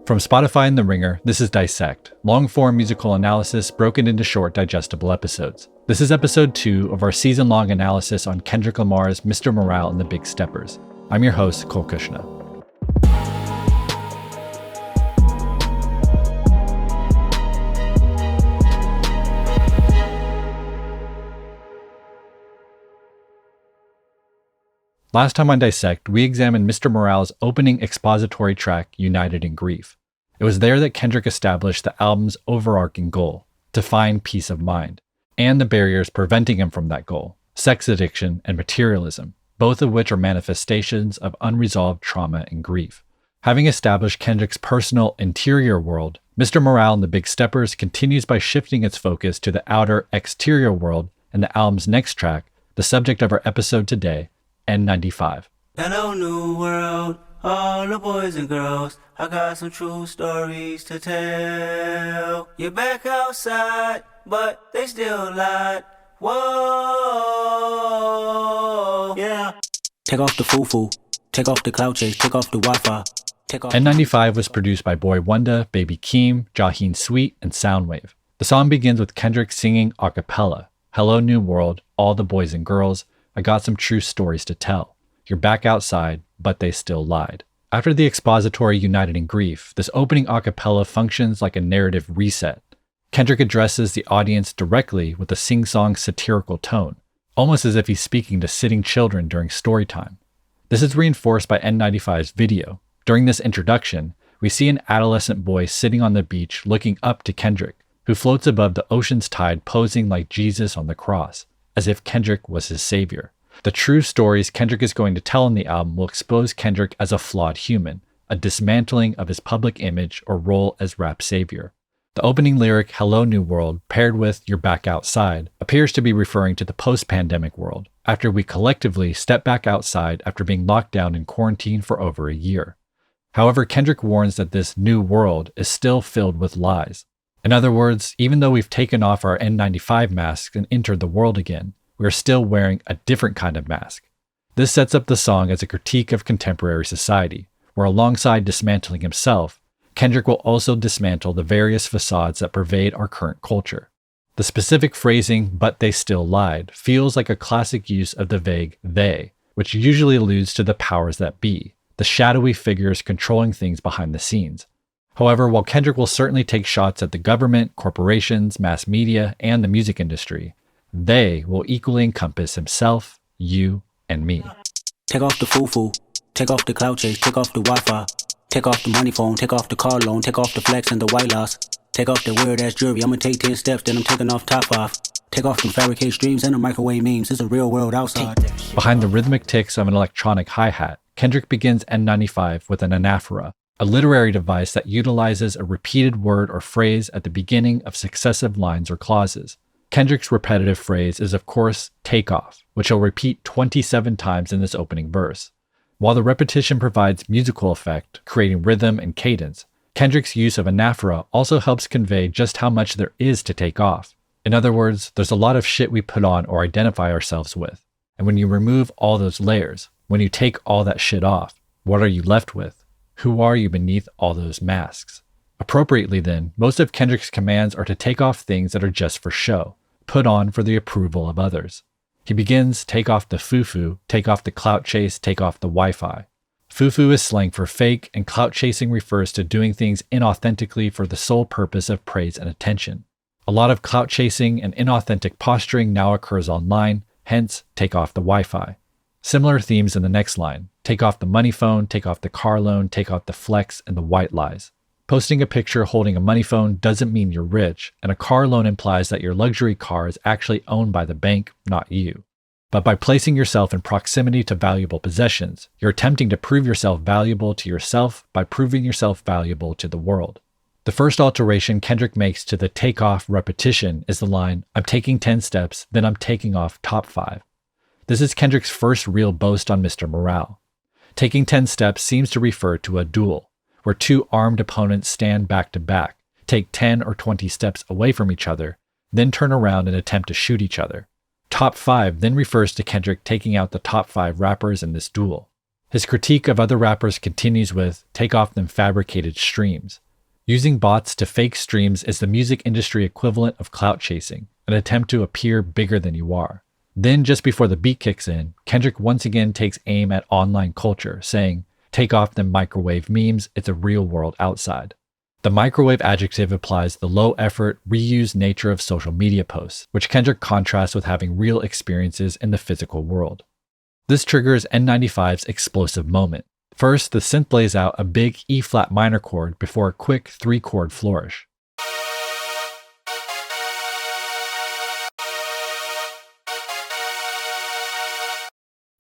From Spotify and The Ringer, this is Dissect, long-form musical analysis broken into short, digestible episodes. This is episode 2 of our season-long analysis on Kendrick Lamar's Mr. Morale and the Big Steppers. I'm your host, Cuchna. Last time on Dissect, we examined Mr. Morale's opening expository track, United in Grief. It was there that Kendrick established the album's overarching goal, to find peace of mind, and the barriers preventing him from that goal, sex addiction and materialism, both of which are manifestations of unresolved trauma and grief. Having established Kendrick's personal interior world, Mr. Morale and the Big Steppers continues by shifting its focus to the outer exterior world in the album's next track, the subject of our episode today, N95. Hello, new world, all the boys and girls. I got some true stories to tell. You're back outside, but they still lied. Whoa, yeah. Take off the foo-foo, take off the cloud chase, take off the Wi-Fi. N95 was produced by Boy Wonder, Baby Keem, Jaheen Sweet, and Soundwave. The song begins with Kendrick singing a cappella, Hello, new world, all the boys and girls. I got some true stories to tell. You're back outside, but they still lied. After the expository United in Grief, this opening a cappella functions like a narrative reset. Kendrick addresses the audience directly with a sing-song satirical tone, almost as if he's speaking to sitting children during story time. This is reinforced by N95's video. During this introduction, we see an adolescent boy sitting on the beach looking up to Kendrick, who floats above the ocean's tide posing like Jesus on the cross, as if Kendrick was his savior. The true stories Kendrick is going to tell in the album will expose Kendrick as a flawed human, a dismantling of his public image or role as rap savior. The opening lyric, Hello, New World, paired with You're Back Outside, appears to be referring to the post-pandemic world, after we collectively step back outside after being locked down in quarantine for over a year. However, Kendrick warns that this new world is still filled with lies. In other words, even though we've taken off our N95 masks and entered the world again, we are still wearing a different kind of mask. This sets up the song as a critique of contemporary society, where alongside dismantling himself, Kendrick will also dismantle the various facades that pervade our current culture. The specific phrasing, but they still lied, feels like a classic use of the vague they, which usually alludes to the powers that be, the shadowy figures controlling things behind the scenes. However, while Kendrick will certainly take shots at the government, corporations, mass media, and the music industry, they will equally encompass himself, you, and me. Take off the foo-foo, take off the cloud chase, take off the Wi-Fi, take off the money phone, take off the car loan, take off the flex and the white loss, take off the weird-ass jewelry, I'ma take 10 steps, then I'm taking off top 5. Take off the fabricated streams and the microwave memes, it's a real world outside. Behind the rhythmic ticks of an electronic hi-hat, Kendrick begins N95 with an anaphora, a literary device that utilizes a repeated word or phrase at the beginning of successive lines or clauses. Kendrick's repetitive phrase is, of course, take off, which he'll repeat 27 times in this opening verse. While the repetition provides musical effect, creating rhythm and cadence, Kendrick's use of anaphora also helps convey just how much there is to take off. In other words, there's a lot of shit we put on or identify ourselves with. And when you remove all those layers, when you take all that shit off, what are you left with? Who are you beneath all those masks? Appropriately then, most of Kendrick's commands are to take off things that are just for show, put on for the approval of others. He begins, take off the foo-foo, take off the clout chase, take off the Wi-Fi. Foo-foo is slang for fake, and clout chasing refers to doing things inauthentically for the sole purpose of praise and attention. A lot of clout chasing and inauthentic posturing now occurs online, hence, take off the Wi-Fi. Similar themes in the next line. Take off the money phone, take off the car loan, take off the flex, and the white lies. Posting a picture holding a money phone doesn't mean you're rich, and a car loan implies that your luxury car is actually owned by the bank, not you. But by placing yourself in proximity to valuable possessions, you're attempting to prove yourself valuable to yourself by proving yourself valuable to the world. The first alteration Kendrick makes to the take-off repetition is the line, I'm taking 10 steps, then I'm taking off top 5. This is Kendrick's first real boast on Mr. Morale. Taking 10 steps seems to refer to a duel, where two armed opponents stand back to back, take 10 or 20 steps away from each other, then turn around and attempt to shoot each other. Top 5 then refers to Kendrick taking out the top 5 rappers in this duel. His critique of other rappers continues with, take off them fabricated streams. Using bots to fake streams is the music industry equivalent of clout chasing, an attempt to appear bigger than you are. Then, just before the beat kicks in, Kendrick once again takes aim at online culture, saying, take off them microwave memes, it's a real world outside. The microwave adjective applies the low-effort, reused nature of social media posts, which Kendrick contrasts with having real experiences in the physical world. This triggers N95's explosive moment. First, the synth plays out a big E-flat minor chord before a quick 3-chord flourish.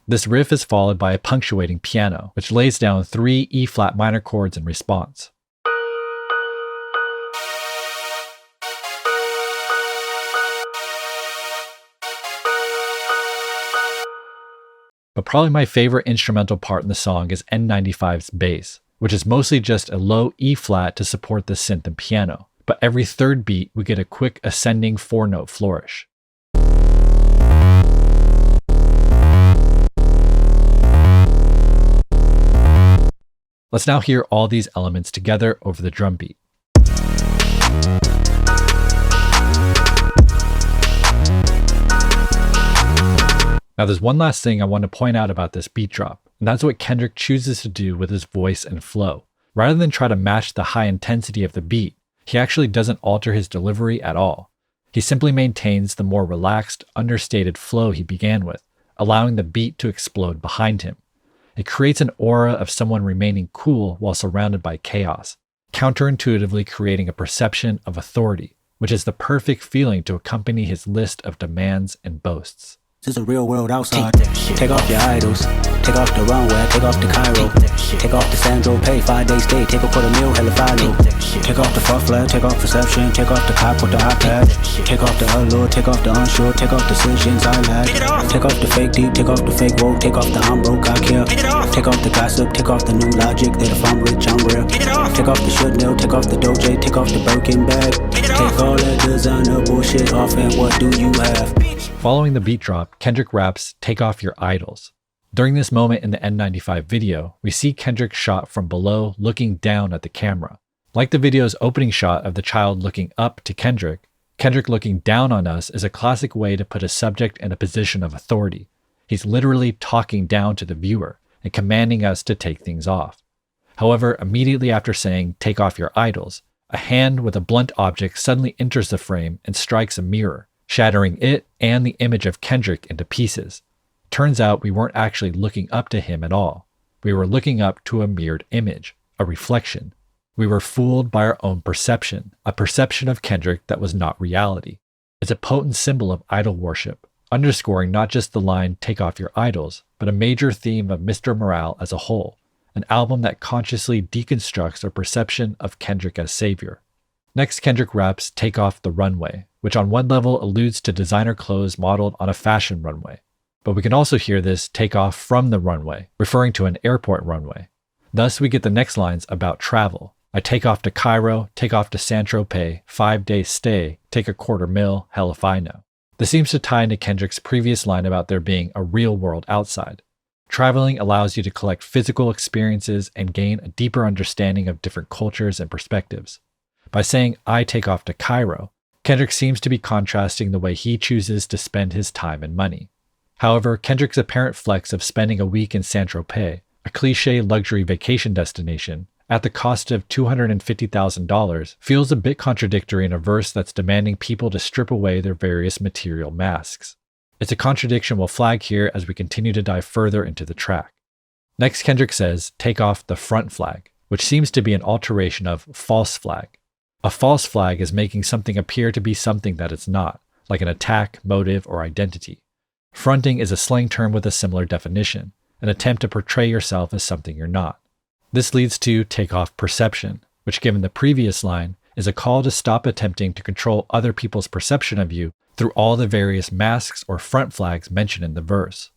This riff is followed by a punctuating piano, which lays down 3 E-flat minor chords in response. But probably my favorite instrumental part in the song is N95's bass, which is mostly just a low E-flat to support the synth and piano. But every third beat, we get a quick ascending 4-note flourish. Let's now hear all these elements together over the drum beat. Now there's one last thing I want to point out about this beat drop, and that's what Kendrick chooses to do with his voice and flow. Rather than try to match the high intensity of the beat, he actually doesn't alter his delivery at all. He simply maintains the more relaxed, understated flow he began with, allowing the beat to explode behind him. It creates an aura of someone remaining cool while surrounded by chaos, counterintuitively creating a perception of authority, which is the perfect feeling to accompany his list of demands and boasts. This is a real world outside. Take off your idols. Take off the runway. Take off the Cairo. Take off the Sandro pay. 5-day stay. Take a $250,000 hella. Take off the fuck flag. Take off perception. Take off the cop with the iPad. Take off the allure. Take off the unsure. Take off decisions I lack. Take off the fake deep. Take off the fake woke. Take off the I'm broke. I care. Take off the gossip. Take off the new logic that if I'm rich I'm real. Take off the should know. Take off the doje. Take off the Birkin bag. Take all that designer bullshit off and what do you have? Following the beat drop, Kendrick raps, take off your idols. During this moment in the N95 video, we see Kendrick shot from below looking down at the camera. Like the video's opening shot of the child looking up to Kendrick, Kendrick looking down on us is a classic way to put a subject in a position of authority. He's literally talking down to the viewer and commanding us to take things off. However, immediately after saying, take off your idols, a hand with a blunt object suddenly enters the frame and strikes a mirror, shattering it and the image of Kendrick into pieces. Turns out we weren't actually looking up to him at all. We were looking up to a mirrored image, a reflection. We were fooled by our own perception, a perception of Kendrick that was not reality. It's a potent symbol of idol worship, underscoring not just the line, take off your idols, but a major theme of Mr. Morale as a whole, an album that consciously deconstructs our perception of Kendrick as savior. Next, Kendrick raps, take off the runway, which on one level alludes to designer clothes modeled on a fashion runway. But we can also hear this take off from the runway, referring to an airport runway. Thus, we get the next lines about travel. I take off to Cairo, take off to Saint-Tropez, 5-day stay, take a $250,000, hell if I know. This seems to tie into Kendrick's previous line about there being a real world outside. Traveling allows you to collect physical experiences and gain a deeper understanding of different cultures and perspectives. By saying, I take off to Cairo, Kendrick seems to be contrasting the way he chooses to spend his time and money. However, Kendrick's apparent flex of spending a week in Saint-Tropez, a cliché luxury vacation destination, at the cost of $250,000 feels a bit contradictory in a verse that's demanding people to strip away their various material masks. It's a contradiction we'll flag here as we continue to dive further into the track. Next, Kendrick says, take off the front flag, which seems to be an alteration of false flag. A false flag is making something appear to be something that it's not, like an attack, motive, or identity. Fronting is a slang term with a similar definition, an attempt to portray yourself as something you're not. This leads to take off perception, which given the previous line, is a call to stop attempting to control other people's perception of you through all the various masks or front flags mentioned in the verse.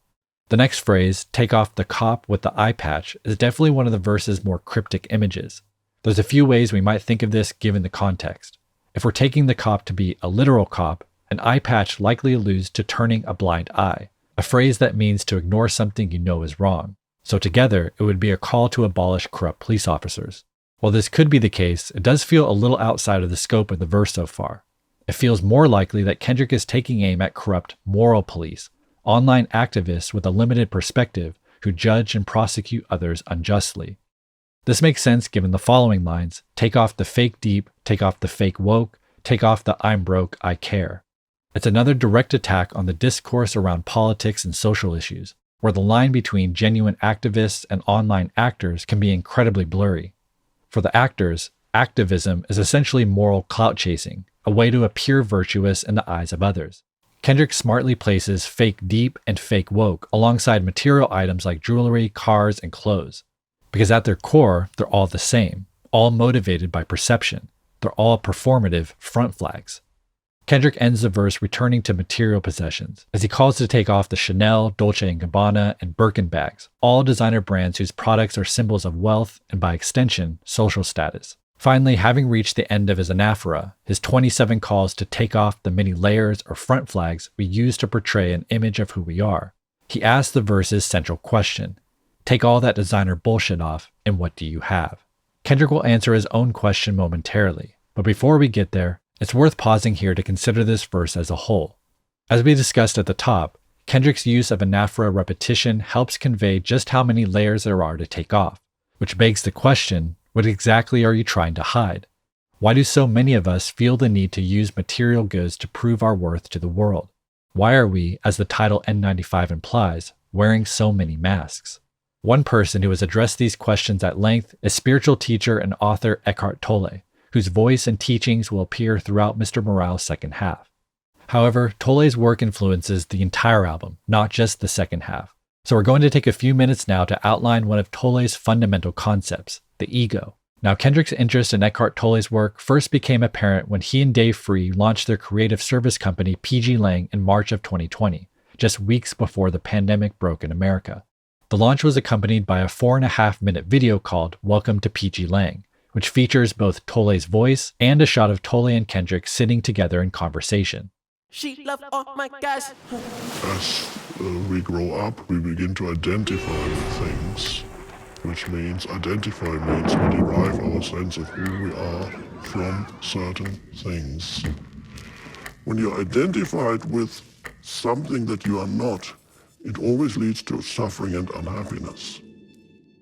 The next phrase, take off the cop with the eye patch, is definitely one of the verse's more cryptic images. There's a few ways we might think of this given the context. If we're taking the cop to be a literal cop, an eye patch likely alludes to turning a blind eye, a phrase that means to ignore something you know is wrong. So together, it would be a call to abolish corrupt police officers. While this could be the case, it does feel a little outside of the scope of the verse so far. It feels more likely that Kendrick is taking aim at corrupt moral police, online activists with a limited perspective who judge and prosecute others unjustly. This makes sense given the following lines: take off the fake deep, take off the fake woke, take off the I'm broke, I care. It's another direct attack on the discourse around politics and social issues, where the line between genuine activists and online actors can be incredibly blurry. For the actors, activism is essentially moral clout chasing, a way to appear virtuous in the eyes of others. Kendrick smartly places fake deep and fake woke alongside material items like jewelry, cars, and clothes. Because at their core, they're all the same, all motivated by perception. They're all performative front flags. Kendrick ends the verse returning to material possessions, as he calls to take off the Chanel, Dolce & Gabbana, and Birkin bags, all designer brands whose products are symbols of wealth and, by extension, social status. Finally, having reached the end of his anaphora, his 27 calls to take off the many layers or front flags we use to portray an image of who we are, he asks the verse's central question: take all that designer bullshit off, and what do you have? Kendrick will answer his own question momentarily, but before we get there, it's worth pausing here to consider this verse as a whole. As we discussed at the top, Kendrick's use of anaphora repetition helps convey just how many layers there are to take off, which begs the question, what exactly are you trying to hide? Why do so many of us feel the need to use material goods to prove our worth to the world? Why are we, as the title N95 implies, wearing so many masks? One person who has addressed these questions at length is spiritual teacher and author Eckhart Tolle, whose voice and teachings will appear throughout Mr. Morale's second half. However, Tolle's work influences the entire album, not just the second half. So we're going to take a few minutes now to outline one of Tolle's fundamental concepts, the ego. Now, Kendrick's interest in Eckhart Tolle's work first became apparent when he and Dave Free launched their creative service company PG Lang in March of 2020, just weeks before the pandemic broke in America. The launch was accompanied by a 4.5-minute video called Welcome to PG Lang, which features both Tolle's voice and a shot of Tolle and Kendrick sitting together in conversation. She loved all my guys. As we grow up, we begin to identify with things, which means we derive our sense of who we are from certain things. When you're identified with something that you are not, it always leads to suffering and unhappiness.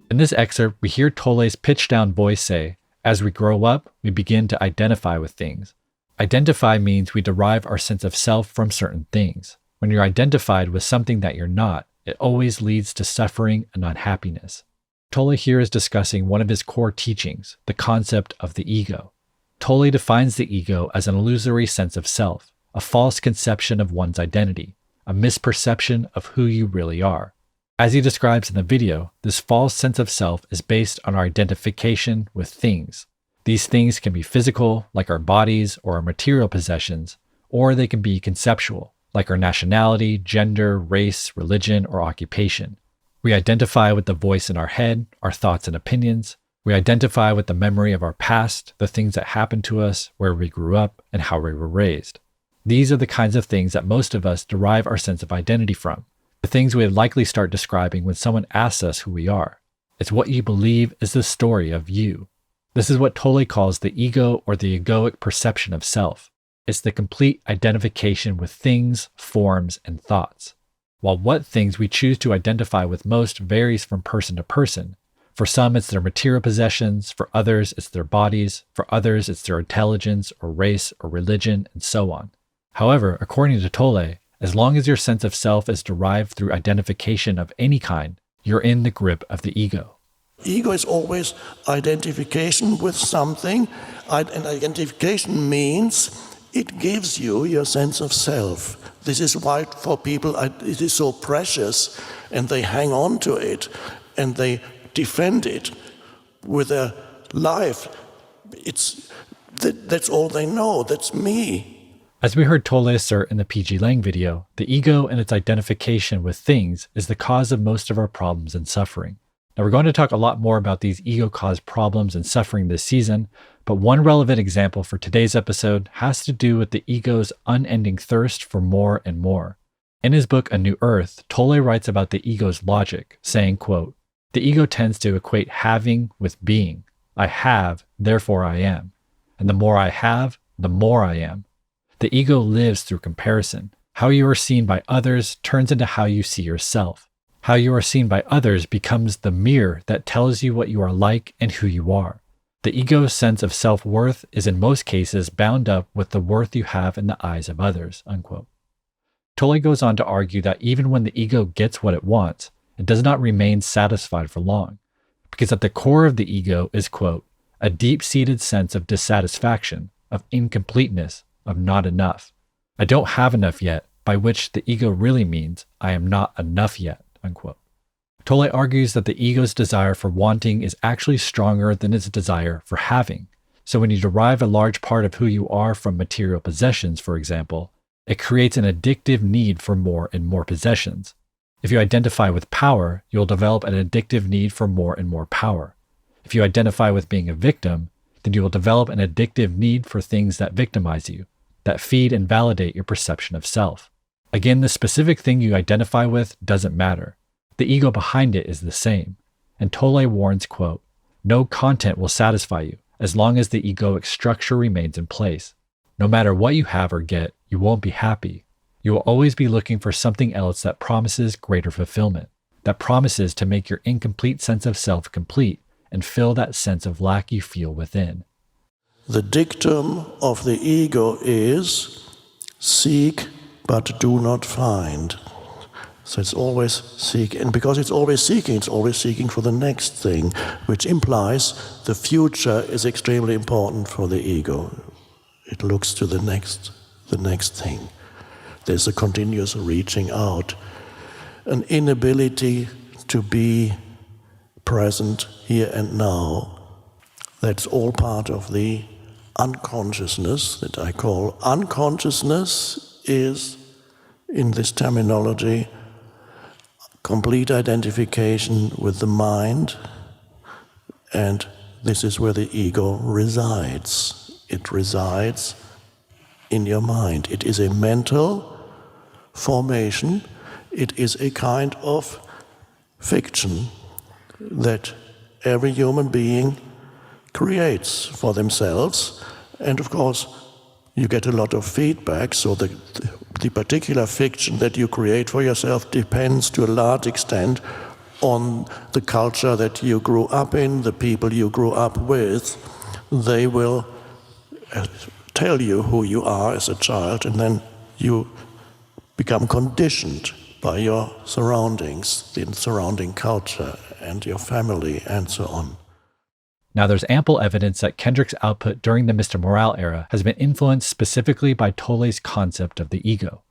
In this excerpt, we hear Tolle's pitched-down voice say, as we grow up, we begin to identify with things. Identify means we derive our sense of self from certain things. When you're identified with something that you're not, it always leads to suffering and unhappiness. Tolle here is discussing one of his core teachings, the concept of the ego. Tolle defines the ego as an illusory sense of self, a false conception of one's identity, a misperception of who you really are. As he describes in the video, this false sense of self is based on our identification with things. These things can be physical, like our bodies or our material possessions, or they can be conceptual, like our nationality, gender, race, religion, or occupation. We identify with the voice in our head, our thoughts and opinions. We identify with the memory of our past, the things that happened to us, where we grew up, and how we were raised. These are the kinds of things that most of us derive our sense of identity from, the things we would likely start describing when someone asks us who we are. It's what you believe is the story of you. This is what Tolle calls the ego, or the egoic perception of self. It's the complete identification with things, forms, and thoughts. While what things we choose to identify with most varies from person to person. For some, it's their material possessions. For others, it's their bodies. For others, it's their intelligence or race or religion, and so on. However, according to Tolle, as long as your sense of self is derived through identification of any kind, you're in the grip of the ego. Ego is always identification with something, and identification means it gives you your sense of self. This is why for people it is so precious, and they hang on to it, and they defend it with their life. That's all they know, that's me. As we heard Tolle assert in the PG Lang video, the ego and its identification with things is the cause of most of our problems and suffering. Now, we're going to talk a lot more about these ego-caused problems and suffering this season, but one relevant example for today's episode has to do with the ego's unending thirst for more and more. In his book, A New Earth, Tolle writes about the ego's logic, saying, quote, The ego tends to equate having with being. I have, therefore I am. And the more I have, the more I am. The ego lives through comparison. How you are seen by others turns into how you see yourself. How you are seen by others becomes the mirror that tells you what you are like and who you are. The ego's sense of self-worth is in most cases bound up with the worth you have in the eyes of others, unquote. Tolle goes on to argue that even when the ego gets what it wants, it does not remain satisfied for long, because at the core of the ego is, quote, a deep-seated sense of dissatisfaction, of incompleteness, of not enough. I don't have enough yet, by which the ego really means I am not enough yet, unquote. Tolle argues that the ego's desire for wanting is actually stronger than its desire for having. So when you derive a large part of who you are from material possessions, for example, it creates an addictive need for more and more possessions. If you identify with power, you'll develop an addictive need for more and more power. If you identify with being a victim, then you will develop an addictive need for things that victimize you, that feed and validate your perception of self. Again, the specific thing you identify with doesn't matter. The ego behind it is the same. And Tolle warns, quote, no content will satisfy you as long as the egoic structure remains in place. No matter what you have or get, you won't be happy. You will always be looking for something else that promises greater fulfillment, that promises to make your incomplete sense of self complete and fill that sense of lack you feel within. The dictum of the ego is seek but do not find. So it's always seeking, and because it's always seeking for the next thing, which implies the future is extremely important for the ego. It looks to the next thing. There's a continuous reaching out, an inability to be present here and now. That's all part of the unconsciousness that I call. Unconsciousness is, in this terminology, complete identification with the mind, and this is where the ego resides. It resides in your mind. It is a mental formation. It is a kind of fiction that every human being creates for themselves, and of course you get a lot of feedback, so the particular fiction that you create for yourself depends to a large extent on the culture that you grew up in, the people you grew up with. They will tell you who you are as a child, and then you become conditioned by your surroundings, the surrounding culture and your family and so on. Now, there's ample evidence that Kendrick's output during the Mr. Morale era has been influenced specifically by Tolle's concept of the ego.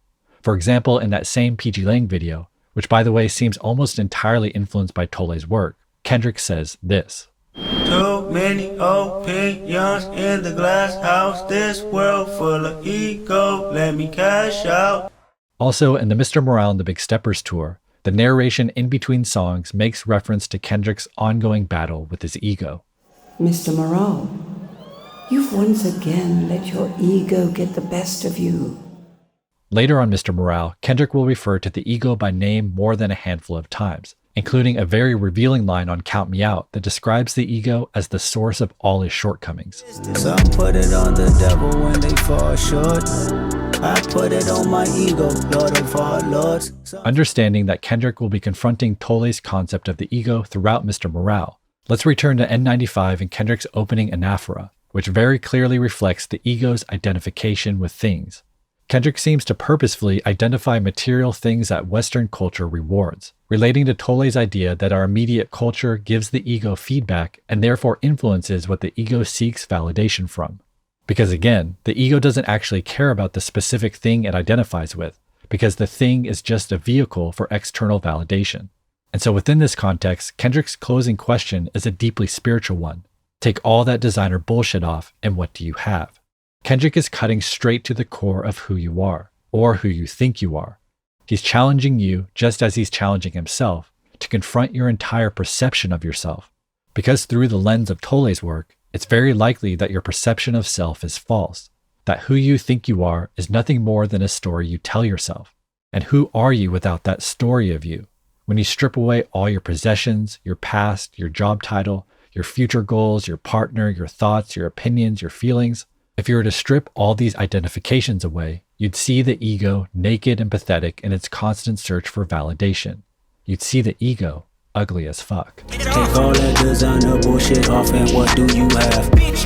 For example, in that same PG Lang video, which by the way seems almost entirely influenced by Tolle's work, Kendrick says this. Too many opinions in the glass house, this world full of ego, let me cash out. Also, in the Mr. Morale and the Big Steppers tour, the narration in between songs makes reference to Kendrick's ongoing battle with his ego. Mr. Morale, you've once again let your ego get the best of you. Later on Mr. Morale, Kendrick will refer to the ego by name more than a handful of times, including a very revealing line on Count Me Out that describes the ego as the source of all his shortcomings. Some put it on the devil when they fall short. I put it on my ego, Lord of all lords. Understanding that Kendrick will be confronting Tolle's concept of the ego throughout Mr. Morale, let's return to N95 and Kendrick's opening anaphora, which very clearly reflects the ego's identification with things. Kendrick seems to purposefully identify material things that Western culture rewards, relating to Tolle's idea that our immediate culture gives the ego feedback and therefore influences what the ego seeks validation from. Because again, the ego doesn't actually care about the specific thing it identifies with, because the thing is just a vehicle for external validation. And so within this context, Kendrick's closing question is a deeply spiritual one. Take all that designer bullshit off, and what do you have? Kendrick is cutting straight to the core of who you are, or who you think you are. He's challenging you, just as he's challenging himself, to confront your entire perception of yourself. Because through the lens of Tolle's work, it's very likely that your perception of self is false, that who you think you are is nothing more than a story you tell yourself. And who are you without that story of you? When you strip away all your possessions, your past, your job title, your future goals, your partner, your thoughts, your opinions, your feelings, if you were to strip all these identifications away, you'd see the ego naked and pathetic in its constant search for validation. You'd see the ego ugly as fuck. Take all that designer bullshit off and what do you have? Bitch,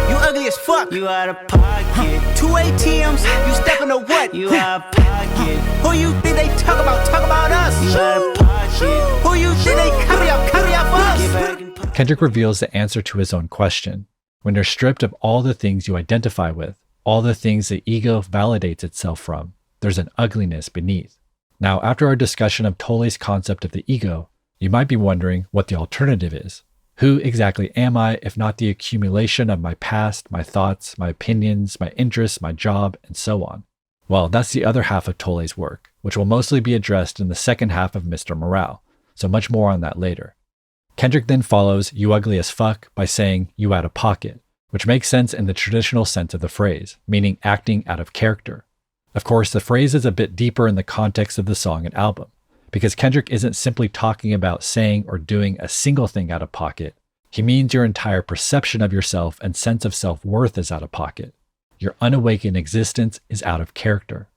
you ugly as fuck. You out of pocket. 2 ATMs, you stepping to what? You out of pocket. Who you think they talk about? Talk about us. You out of pocket. Who you think they copy off us? Kendrick reveals the answer to his own question. When you're stripped of all the things you identify with, all the things the ego validates itself from, there's an ugliness beneath. Now, after our discussion of Tolle's concept of the ego, you might be wondering what the alternative is. Who exactly am I if not the accumulation of my past, my thoughts, my opinions, my interests, my job, and so on? Well, that's the other half of Tolle's work, which will mostly be addressed in the second half of Mr. Morale, so much more on that later. Kendrick then follows "you ugly as fuck" by saying "you out of pocket," which makes sense in the traditional sense of the phrase, meaning acting out of character. Of course, the phrase is a bit deeper in the context of the song and album, because Kendrick isn't simply talking about saying or doing a single thing out of pocket. He means your entire perception of yourself and sense of self-worth is out of pocket. Your unawakened existence is out of character.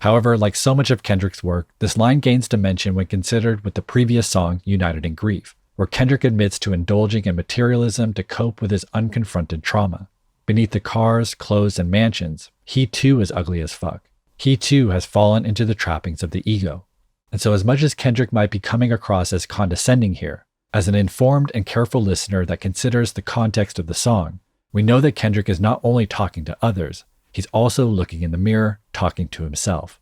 However, like so much of Kendrick's work, this line gains dimension when considered with the previous song, United in Grief, where Kendrick admits to indulging in materialism to cope with his unconfronted trauma. Beneath the cars, clothes, and mansions, he too is ugly as fuck. He too has fallen into the trappings of the ego. And so as much as Kendrick might be coming across as condescending here, as an informed and careful listener that considers the context of the song, we know that Kendrick is not only talking to others, he's also looking in the mirror, talking to himself.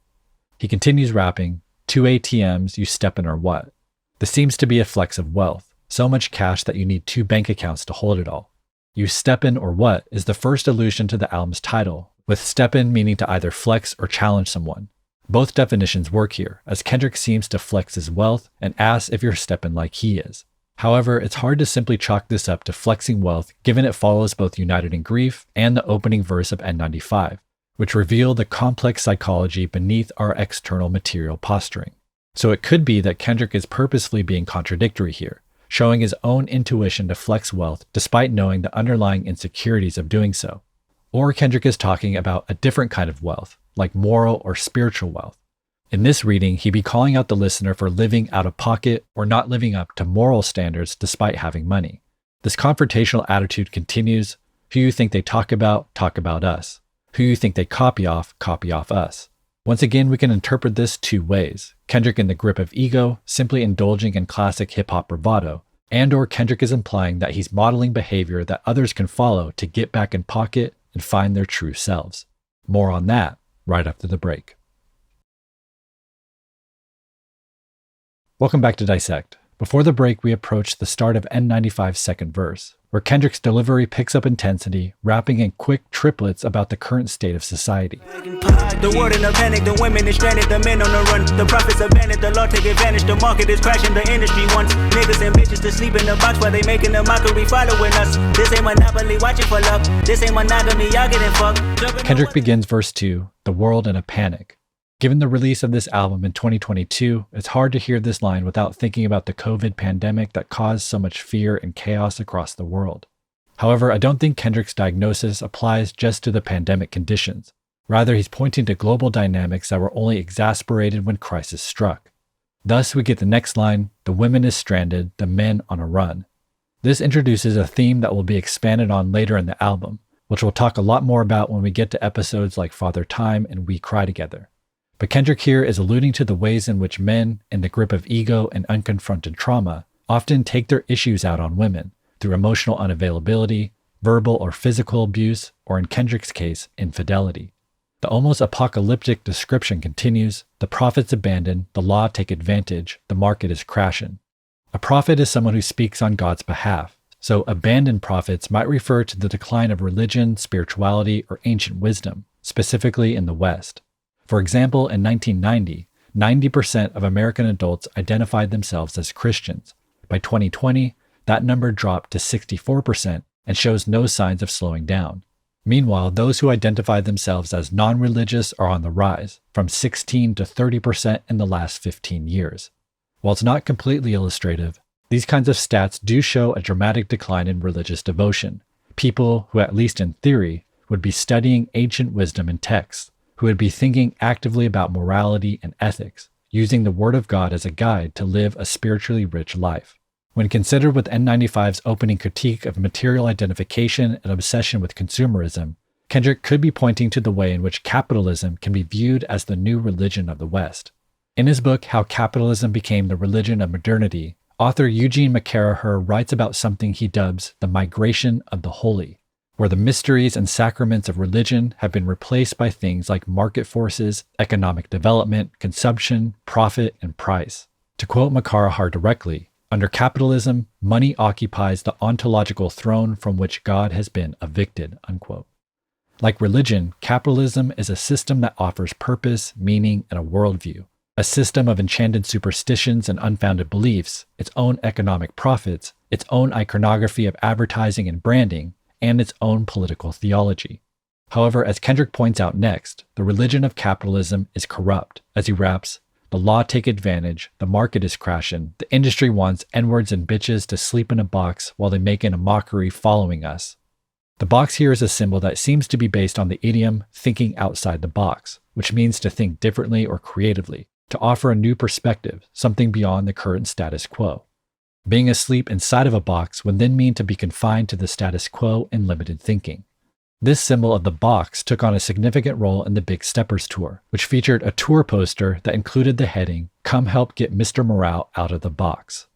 He continues rapping, 2 ATMs, you steppin' or what? This seems to be a flex of wealth, so much cash that you need 2 bank accounts to hold it all. You steppin' or what is the first allusion to the album's title, with steppin' meaning to either flex or challenge someone. Both definitions work here, as Kendrick seems to flex his wealth and asks if you're steppin' like he is. However, it's hard to simply chalk this up to flexing wealth given it follows both United in Grief and the opening verse of N95, which reveal the complex psychology beneath our external material posturing. So it could be that Kendrick is purposefully being contradictory here, showing his own intuition to flex wealth despite knowing the underlying insecurities of doing so. Or Kendrick is talking about a different kind of wealth, like moral or spiritual wealth. In this reading, he'd be calling out the listener for living out of pocket or not living up to moral standards despite having money. This confrontational attitude continues. Who you think they talk about us. Who you think they copy off us. Once again, we can interpret this 2 ways. Kendrick in the grip of ego, simply indulging in classic hip-hop bravado, and/or Kendrick is implying that he's modeling behavior that others can follow to get back in pocket and find their true selves. More on that right after the break. Welcome back to Dissect. Before the break, we approached the start of N95's second verse, where Kendrick's delivery picks up intensity, rapping in quick triplets about the current state of society. The world in a panic, the women is stranded, the men on the run. The profits abandoned, the law take advantage, the market is crashing, the industry wants niggas and bitches to sleep in the box while they making a mockery following us. This ain't monopoly, watching for love. This ain't monogamy, y'all getting fucked. Kendrick begins verse 2, the world in a panic. Given the release of this album in 2022, it's hard to hear this line without thinking about the COVID pandemic that caused so much fear and chaos across the world. However, I don't think Kendrick's diagnosis applies just to the pandemic conditions. Rather, he's pointing to global dynamics that were only exacerbated when crisis struck. Thus, we get the next line, the women is stranded, the men on a run. This introduces a theme that will be expanded on later in the album, which we'll talk a lot more about when we get to episodes like Father Time and We Cry Together. But Kendrick here is alluding to the ways in which men, in the grip of ego and unconfronted trauma, often take their issues out on women through emotional unavailability, verbal or physical abuse, or in Kendrick's case, infidelity. The almost apocalyptic description continues, the prophets abandon, the law take advantage, the market is crashing. A prophet is someone who speaks on God's behalf, so abandoned prophets might refer to the decline of religion, spirituality, or ancient wisdom, specifically in the West. For example, in 1990, 90% of American adults identified themselves as Christians. By 2020, that number dropped to 64% and shows no signs of slowing down. Meanwhile, those who identify themselves as non-religious are on the rise, from 16 to 30% in the last 15 years. While it's not completely illustrative, these kinds of stats do show a dramatic decline in religious devotion. People who, at least in theory, would be studying ancient wisdom and texts, who would be thinking actively about morality and ethics, using the Word of God as a guide to live a spiritually rich life. When considered with N95's opening critique of material identification and obsession with consumerism, Kendrick could be pointing to the way in which capitalism can be viewed as the new religion of the West. In his book, How Capitalism Became the Religion of Modernity, author Eugene McCarraher writes about something he dubs the migration of the holy, where the mysteries and sacraments of religion have been replaced by things like market forces, economic development, consumption, profit, and price. To quote McCarraher directly, under capitalism, money occupies the ontological throne from which God has been evicted, unquote. Like religion, capitalism is a system that offers purpose, meaning, and a worldview, a system of enchanted superstitions and unfounded beliefs, its own economic profits, its own iconography of advertising and branding, and its own political theology. However, as Kendrick points out next, the religion of capitalism is corrupt. As he raps, "The law take advantage, the market is crashing, the industry wants N-words and bitches to sleep in a box while they make it a mockery following us." The box here is a symbol that seems to be based on the idiom thinking outside the box, which means to think differently or creatively, to offer a new perspective, something beyond the current status quo. Being asleep inside of a box would then mean to be confined to the status quo and limited thinking. This symbol of the box took on a significant role in the Big Steppers tour, which featured a tour poster that included the heading, "Come help get Mr. Morale out of the box."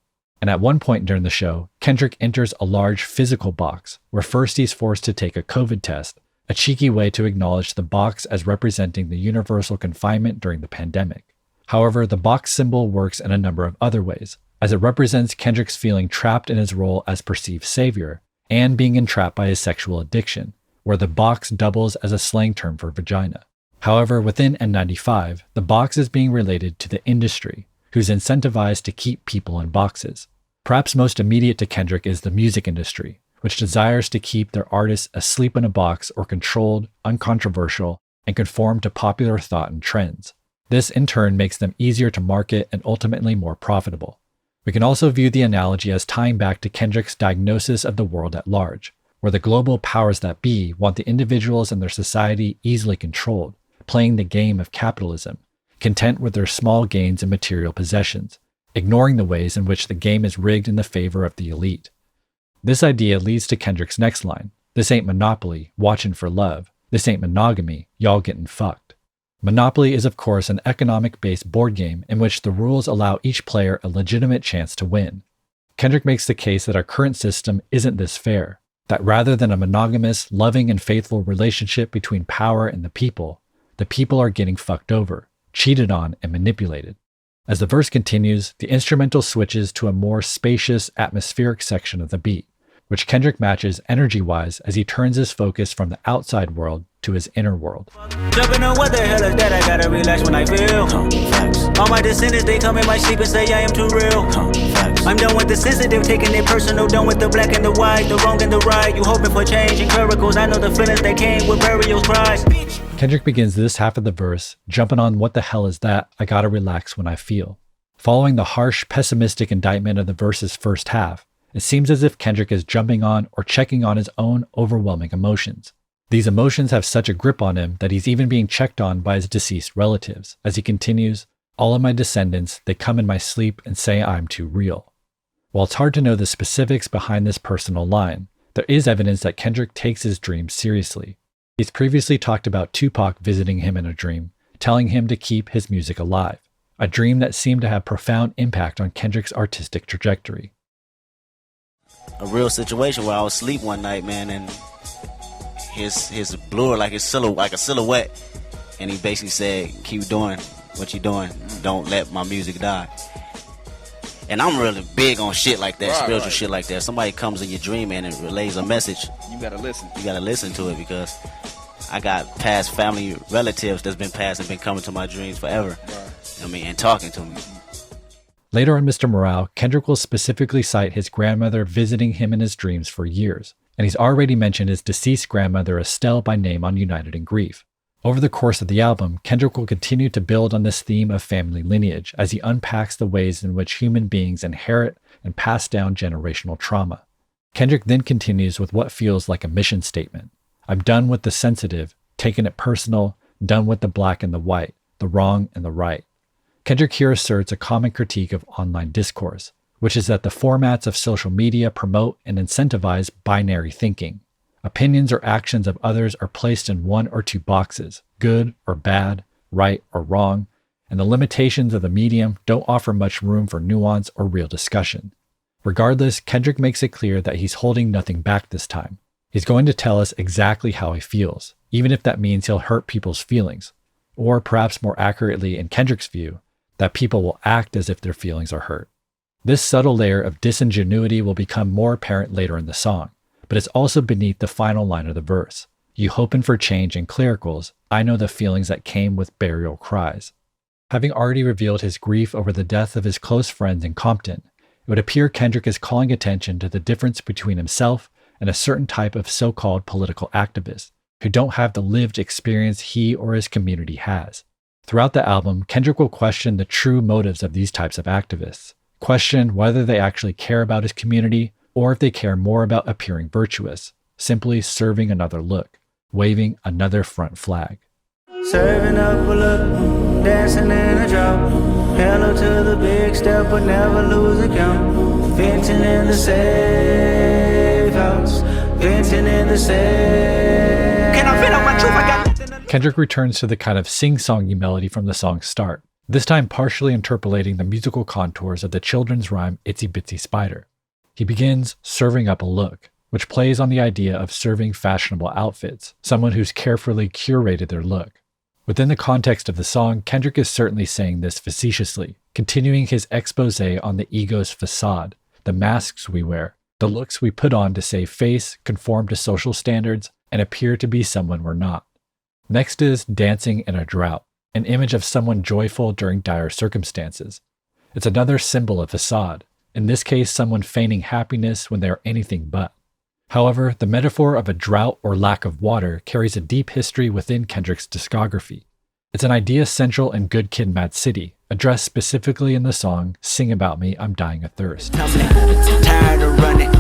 And at one point during the show, Kendrick enters a large physical box, where first he's forced to take a COVID test, a cheeky way to acknowledge the box as representing the universal confinement during the pandemic. However, the box symbol works in a number of other ways, as it represents Kendrick's feeling trapped in his role as perceived savior, and being entrapped by his sexual addiction, where the box doubles as a slang term for vagina. However, within N95, the box is being related to the industry, who's incentivized to keep people in boxes. Perhaps most immediate to Kendrick is the music industry, which desires to keep their artists asleep in a box or controlled, uncontroversial, and conform to popular thought and trends. This in turn makes them easier to market and ultimately more profitable. We can also view the analogy as tying back to Kendrick's diagnosis of the world at large, where the global powers that be want the individuals in their society easily controlled, playing the game of capitalism, content with their small gains in material possessions, ignoring the ways in which the game is rigged in the favor of the elite. This idea leads to Kendrick's next line, "This ain't Monopoly, watching for love. This ain't monogamy, y'all getting fucked." Monopoly is of course an economic-based board game in which the rules allow each player a legitimate chance to win. Kendrick makes the case that our current system isn't this fair, that rather than a monogamous, loving and faithful relationship between power and the people are getting fucked over, cheated on, and manipulated. As the verse continues, the instrumental switches to a more spacious, atmospheric section of the beat, which Kendrick matches energy-wise as he turns his focus from the outside world to his inner world. Jumping on what the hell is that? I gotta relax when I feel. All my descendants, they come in my sleep and say I am too real. I'm done with the sensitive, taking it personal, done with the black and the white, the wrong and the right. You hoping for change and miracles, I know the feelings that came with burials, cries. Kendrick begins this half of the verse, jumping on what the hell is that? I gotta relax when I feel. Following the harsh, pessimistic indictment of the verse's first half, it seems as if Kendrick is jumping on or checking on his own overwhelming emotions. These emotions have such a grip on him that he's even being checked on by his deceased relatives. As he continues, all of my descendants, they come in my sleep and say I'm too real. While it's hard to know the specifics behind this personal line, there is evidence that Kendrick takes his dreams seriously. He's previously talked about Tupac visiting him in a dream, telling him to keep his music alive, a dream that seemed to have profound impact on Kendrick's artistic trajectory. A real situation where I was asleep one night, man, and his blur like a silhouette, and he basically said, "Keep doing what you're doing. Don't let my music die." And I'm really big on shit like that, spiritual shit like that. Somebody comes in your dream, man, and relays a message. You gotta listen. You gotta listen to it, because I got past family relatives that's been passed and been coming to my dreams forever. I mean, and talking to me. Later on Mr. Morale, Kendrick will specifically cite his grandmother visiting him in his dreams for years, and he's already mentioned his deceased grandmother Estelle by name on United in Grief. Over the course of the album, Kendrick will continue to build on this theme of family lineage as he unpacks the ways in which human beings inherit and pass down generational trauma. Kendrick then continues with what feels like a mission statement. I'm done with the sensitive, taking it personal, done with the black and the white, the wrong and the right. Kendrick here asserts a common critique of online discourse, which is that the formats of social media promote and incentivize binary thinking. Opinions or actions of others are placed in one or two boxes, good or bad, right or wrong, and the limitations of the medium don't offer much room for nuance or real discussion. Regardless, Kendrick makes it clear that he's holding nothing back this time. He's going to tell us exactly how he feels, even if that means he'll hurt people's feelings, or perhaps more accurately in Kendrick's view, that people will act as if their feelings are hurt. This subtle layer of disingenuity will become more apparent later in the song, but it's also beneath the final line of the verse. You hoping for change in clericals, I know the feelings that came with burial cries. Having already revealed his grief over the death of his close friends in Compton, it would appear Kendrick is calling attention to the difference between himself and a certain type of so-called political activists who don't have the lived experience he or his community has. Throughout the album, Kendrick will question the true motives of these types of activists, question whether they actually care about his community or if they care more about appearing virtuous, simply serving another look, waving another front flag. Serving up a look, dancing in a drop. Hello to the big step, but never lose a count. Venting in the safe house, venting in the safe. Can I vent on my truth? I got nothing to... Kendrick returns to the kind of sing-songy melody from the song's start, this time partially interpolating the musical contours of the children's rhyme Itsy Bitsy Spider. He begins serving up a look, which plays on the idea of serving fashionable outfits, someone who's carefully curated their look. Within the context of the song, Kendrick is certainly saying this facetiously, continuing his expose on the ego's facade, the masks we wear, the looks we put on to save face, conform to social standards, and appear to be someone we're not. Next is dancing in a drought, an image of someone joyful during dire circumstances. It's another symbol of facade, in this case someone feigning happiness when they are anything but. However, the metaphor of a drought or lack of water carries a deep history within Kendrick's discography. It's an idea central in Good Kid, Mad City, addressed specifically in the song Sing About Me, I'm Dying of Thirst. Tired of running,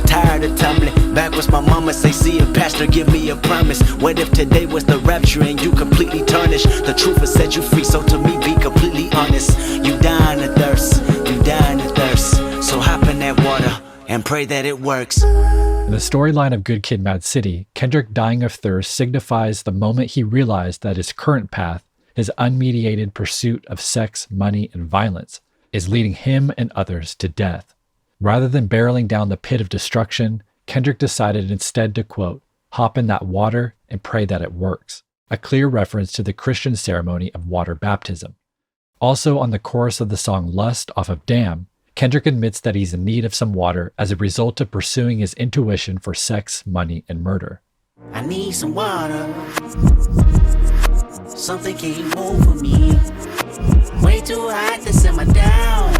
tired of tumbling. Backwards my mama say, see a pastor, give me a promise. What if today was the rapture and you completely tarnished? The truth will set you free, so to me be completely honest. You dying of thirst, you dying of thirst. So hop in that water and pray that it works. In the storyline of Good Kid, Mad City, Kendrick dying of thirst signifies the moment he realized that his current path, his unmediated pursuit of sex, money, and violence, is leading him and others to death. Rather than barreling down the pit of destruction, Kendrick decided instead to, quote, hop in that water and pray that it works, a clear reference to the Christian ceremony of water baptism. Also on the chorus of the song Lust off of Damn, Kendrick admits that he's in need of some water as a result of pursuing his intuition for sex, money, and murder. I need some water. Something came over me. Way too hot to simmer down.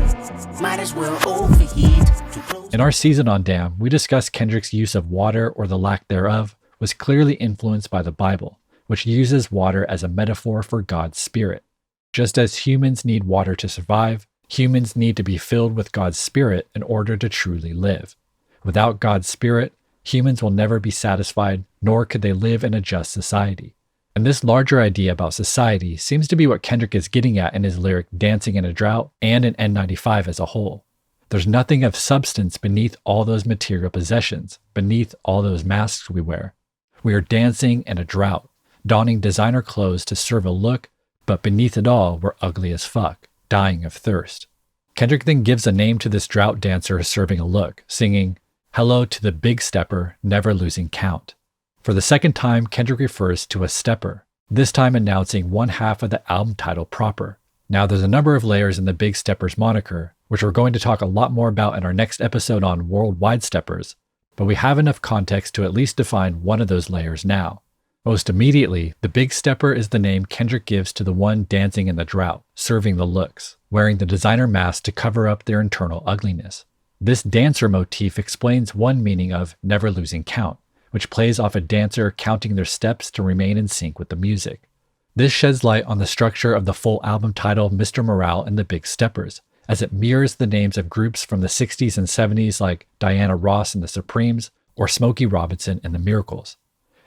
Might as well overheat. In our season on Damn, we discussed Kendrick's use of water, or the lack thereof, was clearly influenced by the Bible, which uses water as a metaphor for God's Spirit. Just as humans need water to survive, humans need to be filled with God's Spirit in order to truly live. Without God's Spirit, humans will never be satisfied, nor could they live in a just society. And this larger idea about society seems to be what Kendrick is getting at in his lyric Dancing in a Drought and in N95 as a whole. There's nothing of substance beneath all those material possessions, beneath all those masks we wear. We are dancing in a drought, donning designer clothes to serve a look, but beneath it all, we're ugly as fuck, dying of thirst. Kendrick then gives a name to this drought dancer serving a look, singing, hello to the big stepper, never losing count. For the second time, Kendrick refers to a stepper, this time announcing one half of the album title proper. Now there's a number of layers in the Big Stepper's moniker, which we're going to talk a lot more about in our next episode on worldwide steppers, but we have enough context to at least define one of those layers now. Most immediately, the Big Stepper is the name Kendrick gives to the one dancing in the drought, serving the looks, wearing the designer mask to cover up their internal ugliness. This dancer motif explains one meaning of never losing count, which plays off a dancer counting their steps to remain in sync with the music. This sheds light on the structure of the full album title Mr. Morale and the Big Steppers, as it mirrors the names of groups from the 60s and 70s like Diana Ross and the Supremes or Smokey Robinson and the Miracles.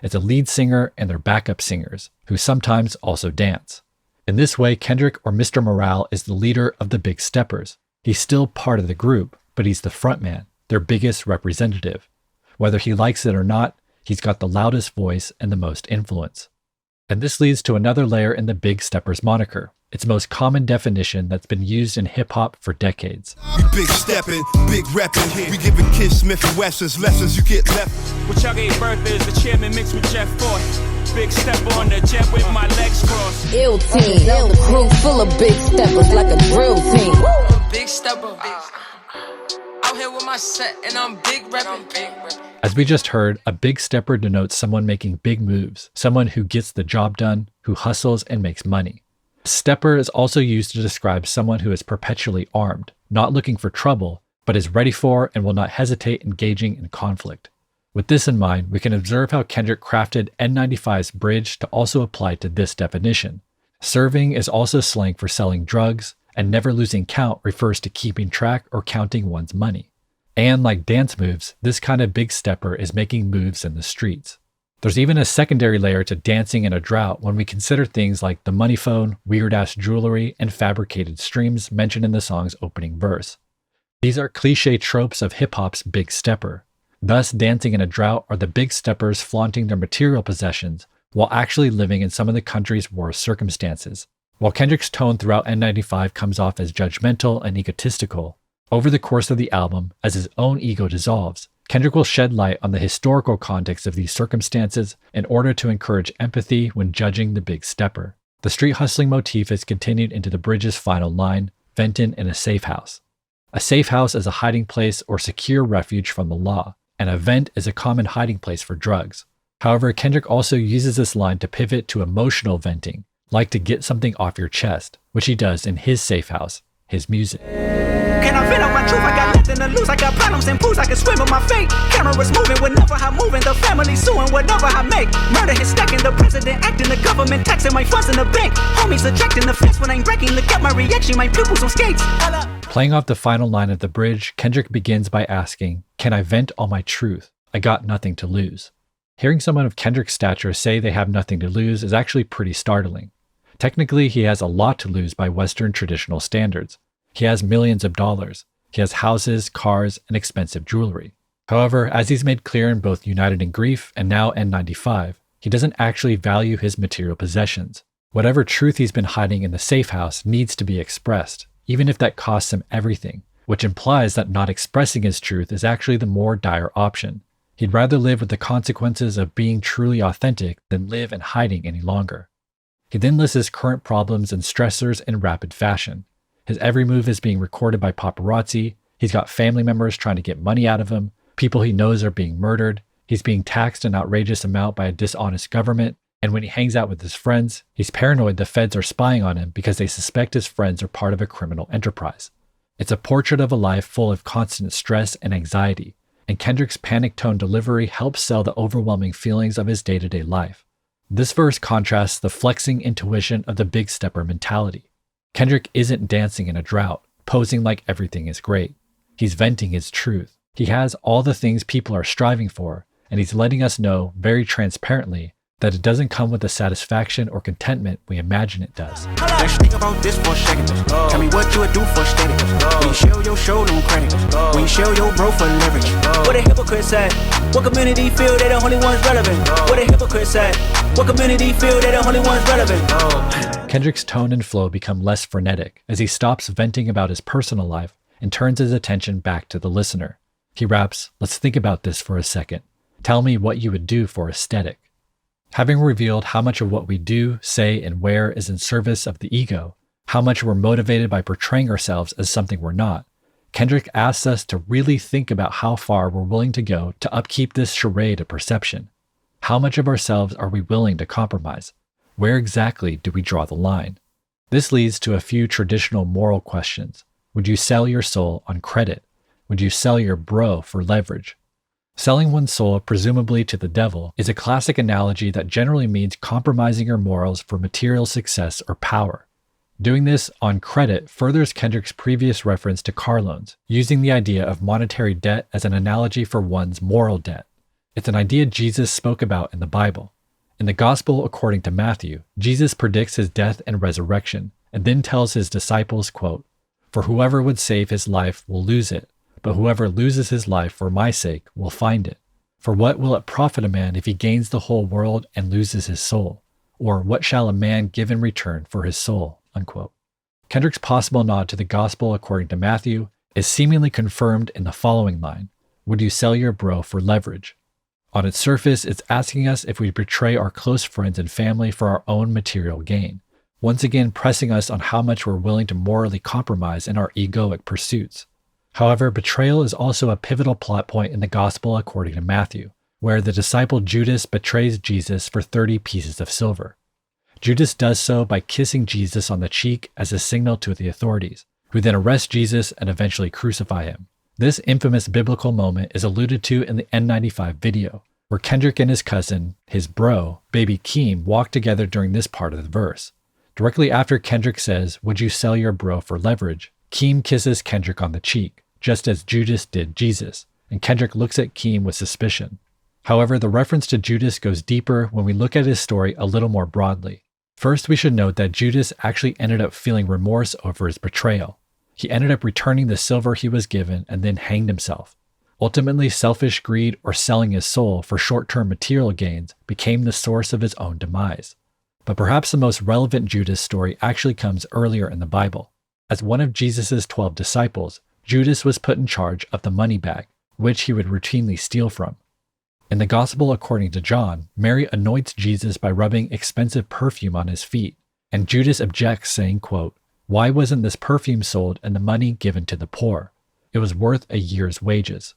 It's a lead singer and their backup singers, who sometimes also dance. In this way, Kendrick or Mr. Morale is the leader of the Big Steppers. He's still part of the group, but he's the frontman, their biggest representative. Whether he likes it or not, he's got the loudest voice and the most influence. And this leads to another layer in the Big Steppers moniker, its most common definition that's been used in hip-hop for decades. We big steppin', big reppin', we giving Kid Smith and Wesson's lessons you get left. What y'all gave birth is the chairman mixed with Jeff Ford. Big stepper on the jet with my legs crossed. Ill team, the crew full of big steppers like a drill team. Big stepper, out here with my set and I'm big reppin'. As we just heard, a big stepper denotes someone making big moves, someone who gets the job done, who hustles and makes money. Stepper is also used to describe someone who is perpetually armed, not looking for trouble, but is ready for and will not hesitate engaging in conflict. With this in mind, we can observe how Kendrick crafted N95's bridge to also apply to this definition. Serving is also slang for selling drugs, and never losing count refers to keeping track or counting one's money. And like dance moves, this kind of big stepper is making moves in the streets. There's even a secondary layer to dancing in a drought when we consider things like the money phone, weird-ass jewelry, and fabricated streams mentioned in the song's opening verse. These are cliche tropes of hip-hop's big stepper. Thus, dancing in a drought are the big steppers flaunting their material possessions while actually living in some of the country's worst circumstances. While Kendrick's tone throughout N95 comes off as judgmental and egotistical, over the course of the album, as his own ego dissolves, Kendrick will shed light on the historical context of these circumstances in order to encourage empathy when judging the big stepper. The street hustling motif is continued into the bridge's final line, venting in a safe house. A safe house is a hiding place or secure refuge from the law, and a vent is a common hiding place for drugs. However, Kendrick also uses this line to pivot to emotional venting, like to get something off your chest, which he does in his safe house, his music. Can I vent out my truth? I got nothing to lose. I got problems and pools. I can swim with my fate. Cameras moving whenever I'm moving. The family suing whatever I make. Murder is stacking. The president acting. The government taxing my funds in the bank. Homies ejecting the fence when I'm breaking. Look at my reaction. My pupils on skates. Playing off the final line of the bridge, Kendrick begins by asking, "Can I vent all my truth? I got nothing to lose." Hearing someone of Kendrick's stature say they have nothing to lose is actually pretty startling. Technically, he has a lot to lose by Western traditional standards. He has millions of dollars. He has houses, cars, and expensive jewelry. However, as he's made clear in both United in Grief and now N95, he doesn't actually value his material possessions. Whatever truth he's been hiding in the safe house needs to be expressed, even if that costs him everything, which implies that not expressing his truth is actually the more dire option. He'd rather live with the consequences of being truly authentic than live in hiding any longer. He then lists his current problems and stressors in rapid fashion. His every move is being recorded by paparazzi. He's got family members trying to get money out of him. People he knows are being murdered. He's being taxed an outrageous amount by a dishonest government. And when he hangs out with his friends, he's paranoid the feds are spying on him because they suspect his friends are part of a criminal enterprise. It's a portrait of a life full of constant stress and anxiety. And Kendrick's panic tone delivery helps sell the overwhelming feelings of his day-to-day life. This verse contrasts the flexing intuition of the big stepper mentality. Kendrick isn't dancing in a drought, posing like everything is great. He's venting his truth. He has all the things people are striving for, and he's letting us know very transparently that it doesn't come with the satisfaction or contentment we imagine it does. Let's think about this for a second. Tell me what you would do for status. When you show your show no credit. When you show your bro for leverage. What a hypocrite said. What community feel they the only ones relevant? What a hypocrite said. What community feel they the only ones relevant? Kendrick's tone and flow become less frenetic as he stops venting about his personal life and turns his attention back to the listener. He raps, "Let's think about this for a second. Tell me what you would do for aesthetic." Having revealed how much of what we do, say, and wear is in service of the ego, how much we're motivated by portraying ourselves as something we're not, Kendrick asks us to really think about how far we're willing to go to upkeep this charade of perception. How much of ourselves are we willing to compromise? Where exactly do we draw the line? This leads to a few traditional moral questions. Would you sell your soul on credit? Would you sell your bro for leverage? Selling one's soul, presumably to the devil, is a classic analogy that generally means compromising your morals for material success or power. Doing this on credit furthers Kendrick's previous reference to car loans, using the idea of monetary debt as an analogy for one's moral debt. It's an idea Jesus spoke about in the Bible. In the Gospel according to Matthew, Jesus predicts his death and resurrection, and then tells his disciples, quote, "For whoever would save his life will lose it, but whoever loses his life for my sake will find it. For what will it profit a man if he gains the whole world and loses his soul? Or what shall a man give in return for his soul?" Unquote. Kendrick's possible nod to the Gospel according to Matthew is seemingly confirmed in the following line: "Would you sell your bro for leverage?" On its surface, it's asking us if we betray our close friends and family for our own material gain, once again pressing us on how much we're willing to morally compromise in our egoic pursuits. However, betrayal is also a pivotal plot point in the Gospel according to Matthew, where the disciple Judas betrays Jesus for 30 pieces of silver. Judas does so by kissing Jesus on the cheek as a signal to the authorities, who then arrest Jesus and eventually crucify him. This infamous biblical moment is alluded to in the N95 video, where Kendrick and his cousin, his bro, Baby Keem, walk together during this part of the verse. Directly after Kendrick says, "Would you sell your bro for leverage?" Keem kisses Kendrick on the cheek, just as Judas did Jesus, and Kendrick looks at Keem with suspicion. However, the reference to Judas goes deeper when we look at his story a little more broadly. First, we should note that Judas actually ended up feeling remorse over his betrayal. He ended up returning the silver he was given and then hanged himself. Ultimately, selfish greed or selling his soul for short-term material gains became the source of his own demise. But perhaps the most relevant Judas story actually comes earlier in the Bible. As one of Jesus' 12 disciples, Judas was put in charge of the money bag, which he would routinely steal from. In the Gospel according to John, Mary anoints Jesus by rubbing expensive perfume on his feet, and Judas objects, saying, quote, "Why wasn't this perfume sold and the money given to the poor? It was worth a year's wages."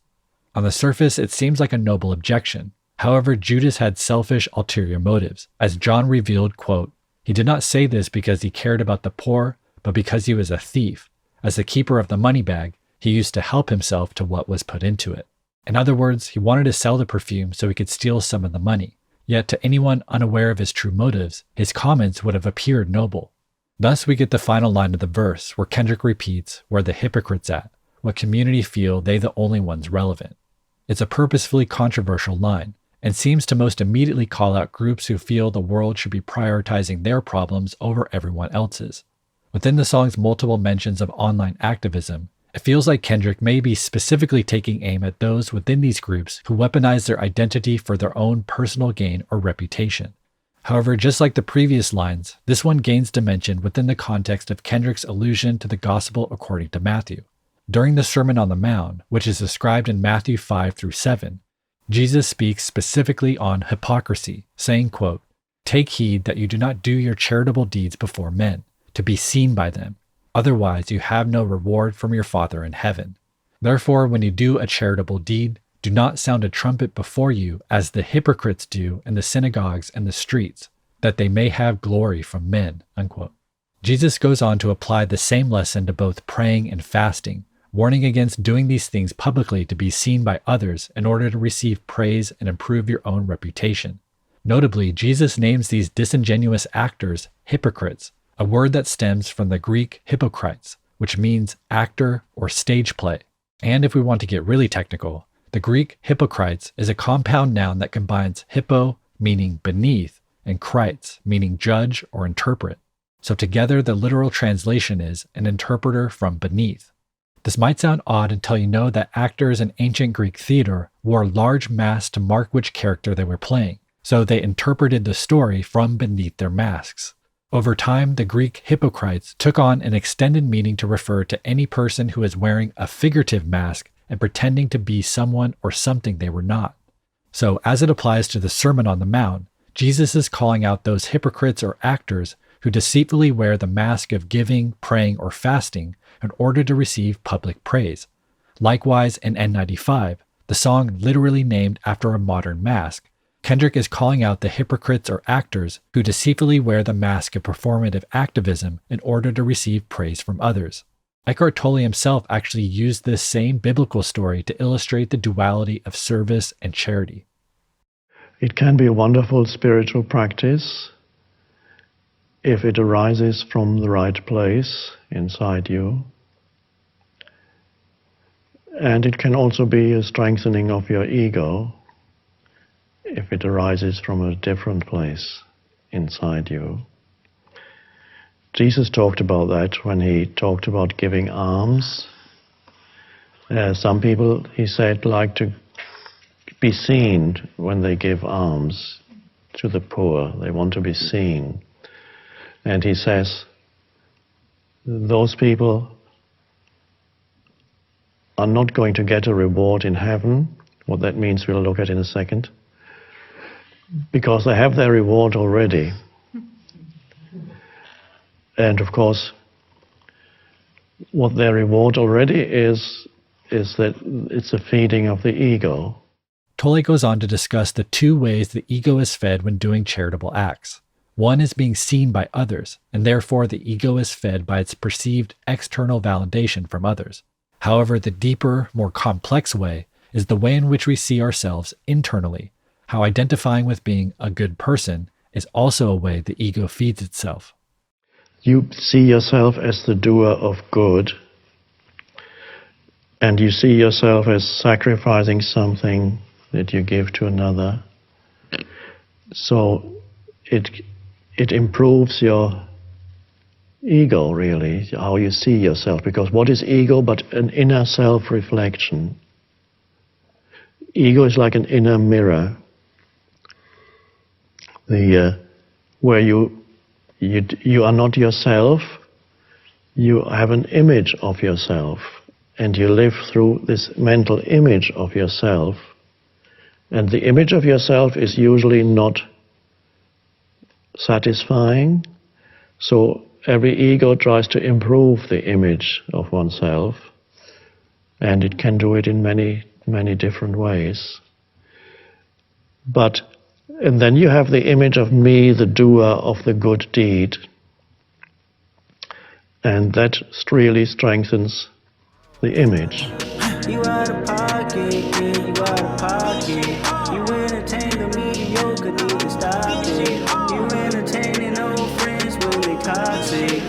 On the surface, it seems like a noble objection. However, Judas had selfish ulterior motives. As John revealed, quote, "He did not say this because he cared about the poor, but because he was a thief. As the keeper of the money bag, he used to help himself to what was put into it." In other words, he wanted to sell the perfume so he could steal some of the money. Yet to anyone unaware of his true motives, his comments would have appeared noble. Thus we get the final line of the verse where Kendrick repeats, "Where the hypocrites at? What community feel they the only ones relevant?" It's a purposefully controversial line, and seems to most immediately call out groups who feel the world should be prioritizing their problems over everyone else's. Within the song's multiple mentions of online activism, it feels like Kendrick may be specifically taking aim at those within these groups who weaponize their identity for their own personal gain or reputation. However, just like the previous lines, this one gains dimension within the context of Kendrick's allusion to the Gospel according to Matthew. During the Sermon on the Mount, which is described in Matthew 5 through 7, Jesus speaks specifically on hypocrisy, saying, quote, "Take heed that you do not do your charitable deeds before men, to be seen by them. Otherwise, you have no reward from your Father in heaven. Therefore, when you do a charitable deed, do not sound a trumpet before you, as the hypocrites do in the synagogues and the streets, that they may have glory from men." Unquote. Jesus goes on to apply the same lesson to both praying and fasting, warning against doing these things publicly to be seen by others in order to receive praise and improve your own reputation. Notably, Jesus names these disingenuous actors hypocrites, a word that stems from the Greek hypokrites, which means actor or stage play. And if we want to get really technical, the Greek hypokrites is a compound noun that combines hippo, meaning beneath, and krites, meaning judge or interpret. So together the literal translation is an interpreter from beneath. This might sound odd until you know that actors in ancient Greek theater wore large masks to mark which character they were playing, so they interpreted the story from beneath their masks. Over time, the Greek hypocrites took on an extended meaning to refer to any person who is wearing a figurative mask and pretending to be someone or something they were not. So, as it applies to the Sermon on the Mount, Jesus is calling out those hypocrites or actors who deceitfully wear the mask of giving, praying, or fasting in order to receive public praise. Likewise, in N95, the song literally named after a modern mask, Kendrick is calling out the hypocrites or actors who deceitfully wear the mask of performative activism in order to receive praise from others. Eckhart Tolle himself actually used this same biblical story to illustrate the duality of service and charity. It can be a wonderful spiritual practice if it arises from the right place inside you. And it can also be a strengthening of your ego if it arises from a different place inside you. Jesus talked about that when he talked about giving alms. Some people, he said, like to be seen when they give alms to the poor. They want to be seen. And he says, those people are not going to get a reward in heaven. What that means we'll look at in a second. Because they have their reward already. And of course, what their reward already is that it's a feeding of the ego. Tolle goes on to discuss the two ways the ego is fed when doing charitable acts. One is being seen by others, and therefore the ego is fed by its perceived external validation from others. However, the deeper, more complex way is the way in which we see ourselves internally, how identifying with being a good person is also a way the ego feeds itself. You see yourself as the doer of good, and you see yourself as sacrificing something that you give to another. So it improves your ego, really, how you see yourself. Because what is ego but an inner self-reflection? Ego is like an inner mirror, where you are not yourself, you have an image of yourself, and you live through this mental image of yourself. And the image of yourself is usually not satisfying, so every ego tries to improve the image of oneself, and it can do it in many, many different ways. And then you have the image of me, the doer of the good deed, and that really strengthens the image. You out of pocket, yeah, you out of pocket. You entertain the mediocre, need to stop it. You entertaining old friends, well, they toxic.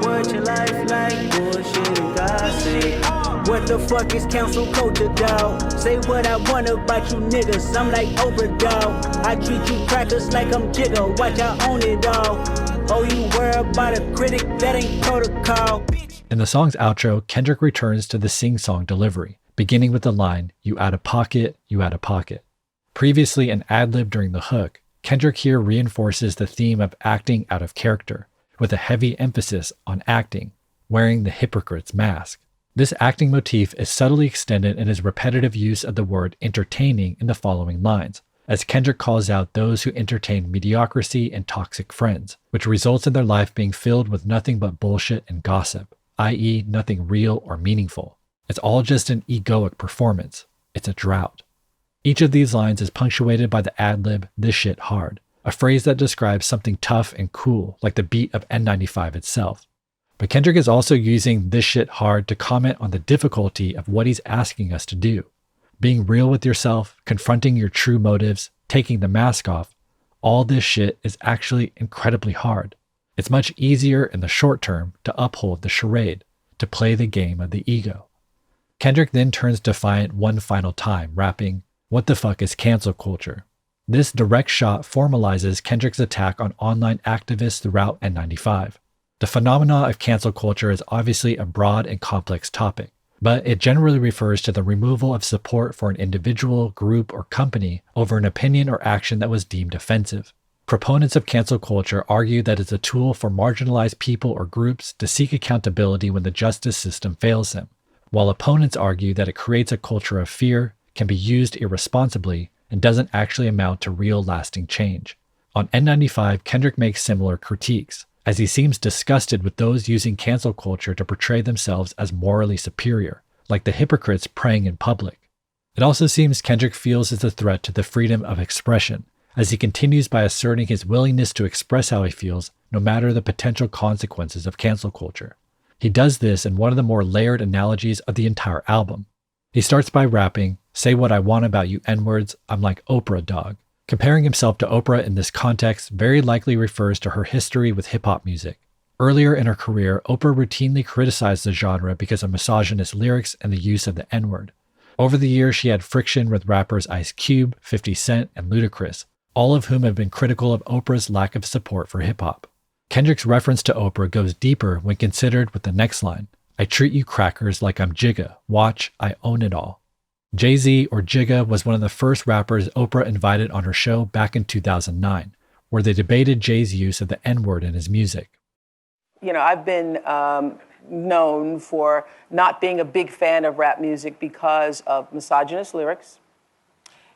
What your life like, bullshit and gossip. What the fuck is council culture, dawg? Say what I want about you niggas, I'm like Oprah, dawg. I treat you crackers like I'm Jigga, watch I own it all. Oh, you worry about a critic, that ain't protocol. In the song's outro, Kendrick returns to the sing-song delivery, beginning with the line, "You out of pocket, you out of pocket." Previously an ad-lib during the hook, Kendrick here reinforces the theme of acting out of character, with a heavy emphasis on acting, wearing the hypocrite's mask. This acting motif is subtly extended in his repetitive use of the word entertaining in the following lines, as Kendrick calls out those who entertain mediocrity and toxic friends, which results in their life being filled with nothing but bullshit and gossip, i.e. nothing real or meaningful. It's all just an egoic performance. It's a drought. Each of these lines is punctuated by the ad-lib, "this shit hard," a phrase that describes something tough and cool, like the beat of N95 itself. But Kendrick is also using "this shit hard" to comment on the difficulty of what he's asking us to do. Being real with yourself, confronting your true motives, taking the mask off, all this shit is actually incredibly hard. It's much easier in the short term to uphold the charade, to play the game of the ego. Kendrick then turns defiant one final time, rapping, "What the fuck is cancel culture?" This direct shot formalizes Kendrick's attack on online activists throughout N95. The phenomena of cancel culture is obviously a broad and complex topic, but it generally refers to the removal of support for an individual, group, or company over an opinion or action that was deemed offensive. Proponents of cancel culture argue that it's a tool for marginalized people or groups to seek accountability when the justice system fails them, while opponents argue that it creates a culture of fear, can be used irresponsibly, and doesn't actually amount to real lasting change. On N95, Kendrick makes similar critiques, as he seems disgusted with those using cancel culture to portray themselves as morally superior, like the hypocrites praying in public. It also seems Kendrick feels it's a threat to the freedom of expression, as he continues by asserting his willingness to express how he feels, no matter the potential consequences of cancel culture. He does this in one of the more layered analogies of the entire album. He starts by rapping, "Say what I want about you N-words, I'm like Oprah, dog." Comparing himself to Oprah in this context very likely refers to her history with hip-hop music. Earlier in her career, Oprah routinely criticized the genre because of misogynist lyrics and the use of the N-word. Over the years, she had friction with rappers Ice Cube, 50 Cent, and Ludacris, all of whom have been critical of Oprah's lack of support for hip-hop. Kendrick's reference to Oprah goes deeper when considered with the next line, "I treat you crackers like I'm Jigga. Watch, I own it all." Jay-Z, or Jigga, was one of the first rappers Oprah invited on her show back in 2009, where they debated Jay's use of the N-word in his music. You know, I've been known for not being a big fan of rap music because of misogynist lyrics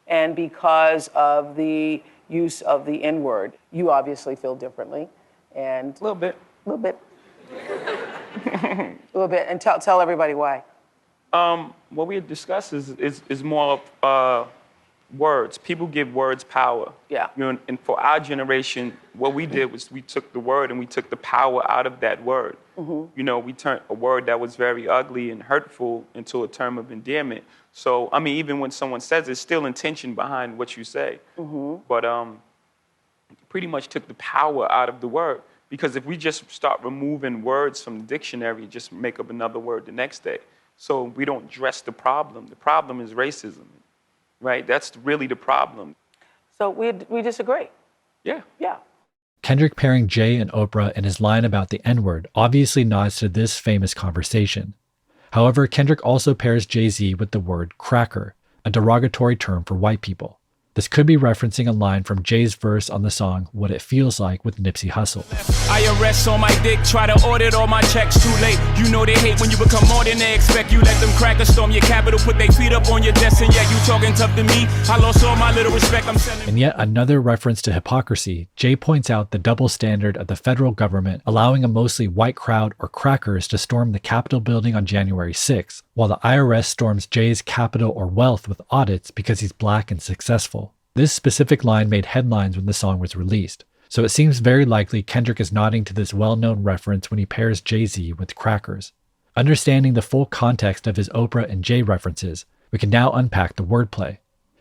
and because of the use of the N-word. You obviously feel differently. And A little bit. A little bit. A little bit. And tell everybody why. What we had discussed is more of words. People give words power. Yeah. You know, and for our generation, what we did was we took the word and we took the power out of that word. Mm-hmm. You know, we turned a word that was very ugly and hurtful into a term of endearment. So, I mean, even when someone says, there's still intention behind what you say. Mm-hmm. But pretty much took the power out of the word. Because if we just start removing words from the dictionary, just make up another word the next day. So we don't address the problem. The problem is racism, right? That's really the problem. So we disagree. Yeah. Yeah. Kendrick pairing Jay and Oprah in his line about the N-word obviously nods to this famous conversation. However, Kendrick also pairs Jay-Z with the word cracker, a derogatory term for white people. This could be referencing a line from Jay's verse on the song What It Feels Like with Nipsey Hussle. IRS on my dick, try to audit all my checks too late. You know they hate when you become more than they expect. You let them crackers storm your capital, put their feet up on your desk, and yet you talking tough to me. I lost all my little respect, I'm selling. In yet another reference to hypocrisy, Jay points out the double standard of the federal government allowing a mostly white crowd or crackers to storm the Capitol building on January 6th, while the IRS storms Jay's capital or wealth with audits because he's black and successful. This specific line made headlines when the song was released, so it seems very likely Kendrick is nodding to this well-known reference when he pairs Jay-Z with crackers. Understanding the full context of his Oprah and Jay references, we can now unpack the wordplay.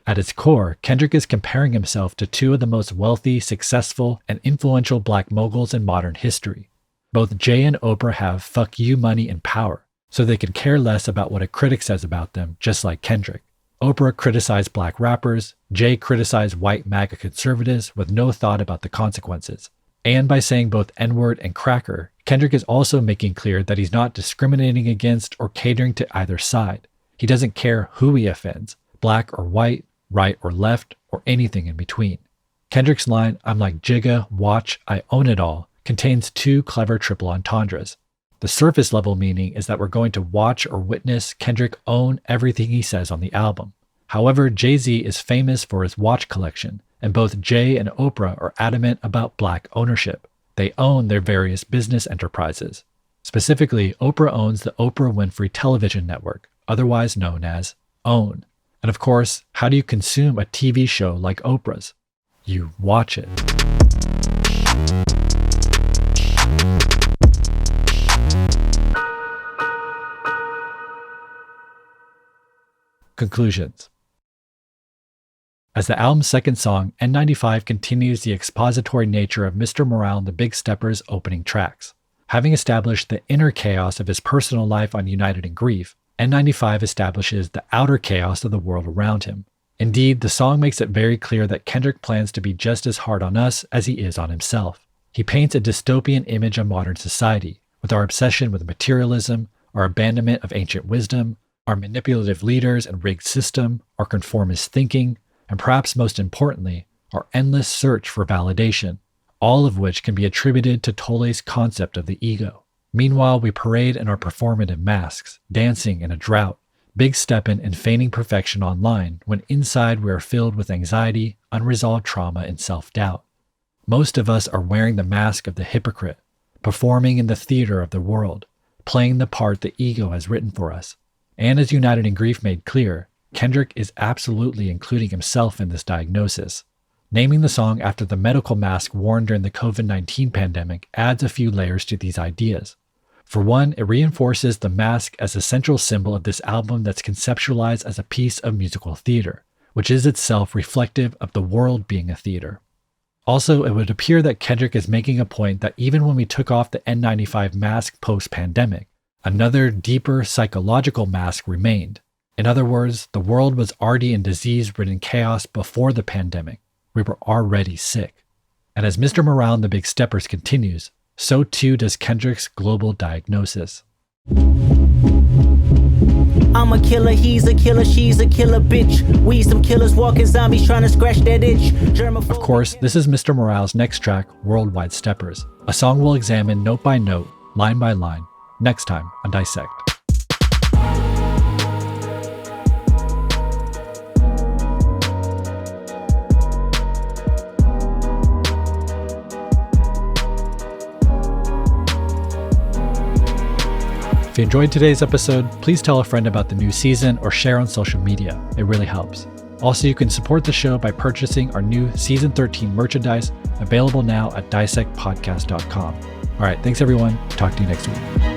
At its core, Kendrick is comparing himself to two of the most wealthy, successful, and influential black moguls in modern history. Both Jay and Oprah have fuck you money and power, so they can care less about what a critic says about them, just like Kendrick. Oprah criticized black rappers, Jay criticized white MAGA conservatives with no thought about the consequences. And by saying both N-word and cracker, Kendrick is also making clear that he's not discriminating against or catering to either side. He doesn't care who he offends, black or white, right or left, or anything in between. Kendrick's line, "I'm like Jigga, watch, I own it all," contains two clever triple entendres. The surface level meaning is that we're going to watch or witness Kendrick own everything he says on the album. However, Jay-Z is famous for his watch collection, and both Jay and Oprah are adamant about black ownership. They own their various business enterprises. Specifically, Oprah owns the Oprah Winfrey Television Network, otherwise known as OWN. And of course, how do you consume a TV show like Oprah's? You watch it. Conclusions. As the album's second song, N95 continues the expository nature of Mr. Morale and the Big Steppers' opening tracks. Having established the inner chaos of his personal life on United in Grief, N95 establishes the outer chaos of the world around him. Indeed, the song makes it very clear that Kendrick plans to be just as hard on us as he is on himself. He paints a dystopian image of modern society, with our obsession with materialism, our abandonment of ancient wisdom, our manipulative leaders and rigged system, our conformist thinking, and perhaps most importantly, our endless search for validation, all of which can be attributed to Tolle's concept of the ego. Meanwhile, we parade in our performative masks, dancing in a drought, big stepping and feigning perfection online, when inside we are filled with anxiety, unresolved trauma, and self-doubt. Most of us are wearing the mask of the hypocrite, performing in the theater of the world, playing the part the ego has written for us. And as United in Grief made clear, Kendrick is absolutely including himself in this diagnosis. Naming the song after the medical mask worn during the COVID-19 pandemic adds a few layers to these ideas. For one, it reinforces the mask as a central symbol of this album that's conceptualized as a piece of musical theater, which is itself reflective of the world being a theater. Also, it would appear that Kendrick is making a point that even when we took off the N95 mask post-pandemic, another deeper psychological mask remained. In other words, the world was already in disease-ridden chaos before the pandemic. We were already sick. And as Mr. Morale and the Big Steppers continues, so too does Kendrick's global diagnosis. I'm a killer, he's a killer, she's a killer bitch. We some killers walking zombies trying to scratch that itch. Of course, this is Mr. Morale's next track, Worldwide Steppers, a song we'll examine note by note, line by line, next time on Dissect. If you enjoyed today's episode, please tell a friend about the new season or share on social media. It really helps. Also, you can support the show by purchasing our new Season 13 merchandise, available now at dissectpodcast.com. All right, thanks everyone. Talk to you next week.